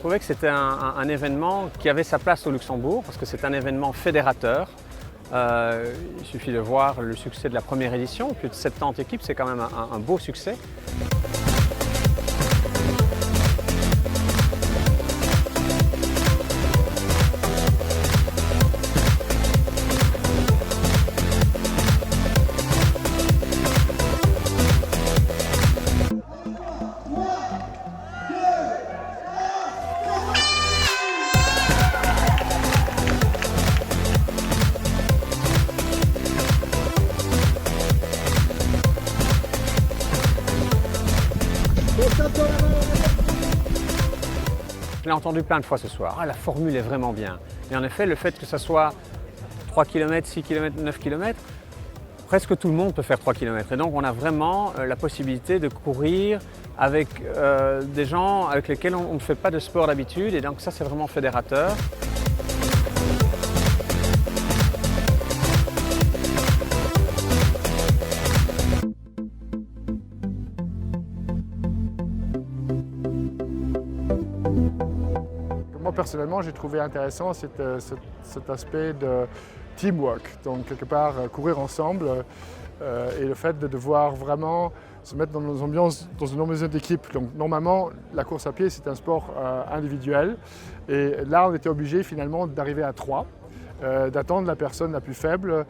trouvais que c'était un événement qui avait sa place au Luxembourg parce que c'est un événement fédérateur. Il suffit de voir le succès de la première édition, plus de 70 équipes, c'est quand même un beau succès. Je l'ai entendu plein de fois ce soir. Ah, la formule est vraiment bien. Et en effet, le fait que ce soit 3 km, 6 km, 9 km, presque tout le monde peut faire 3 km. Et donc on a vraiment la possibilité de courir avec des gens avec lesquels on ne fait pas de sport d'habitude. Et donc ça, c'est vraiment fédérateur. Moi personnellement, j'ai trouvé intéressant cet aspect de teamwork, donc quelque part courir ensemble et le fait de devoir vraiment se mettre dans une ambiance d'équipe. Donc normalement, la course à pied c'est un sport individuel et là on était obligé finalement d'arriver à 3, d'attendre la personne la plus faible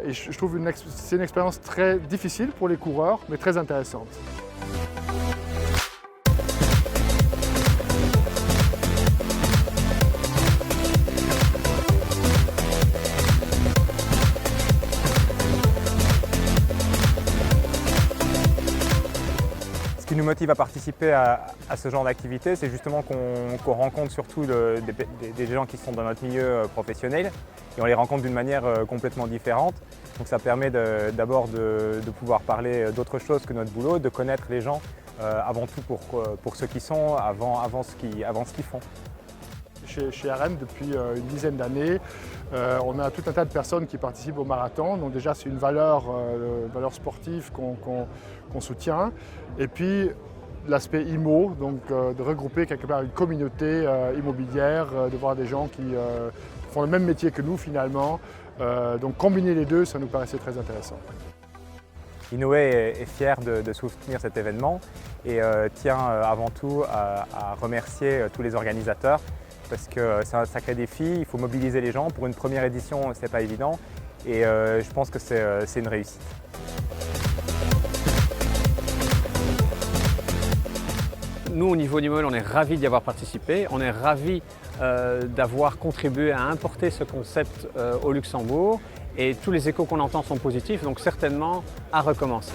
et je trouve c'est une expérience très difficile pour les coureurs mais très intéressante. Ce qui nous motive à participer à ce genre d'activité, c'est justement qu'on rencontre surtout des gens qui sont dans notre milieu professionnel et on les rencontre d'une manière complètement différente. Donc ça permet d'abord de pouvoir parler d'autre chose que notre boulot, de connaître les gens avant tout pour ce qu'ils sont, avant ce qu'ils font. Chez AREN, depuis une dizaine d'années, on a tout un tas de personnes qui participent au marathon. Donc déjà, c'est une valeur sportive qu'on soutient. Et puis, l'aspect IMO, donc de regrouper quelque part une communauté immobilière, de voir des gens qui font le même métier que nous finalement. Donc combiner les deux, ça nous paraissait très intéressant. Inoue est fier de soutenir cet événement et tient avant tout à remercier tous les organisateurs parce que c'est un sacré défi, il faut mobiliser les gens. Pour une première édition, ce n'est pas évident et je pense que c'est une réussite. Nous, au niveau d'Imol, on est ravis d'y avoir participé, on est ravis d'avoir contribué à importer ce concept au Luxembourg et tous les échos qu'on entend sont positifs, donc certainement à recommencer.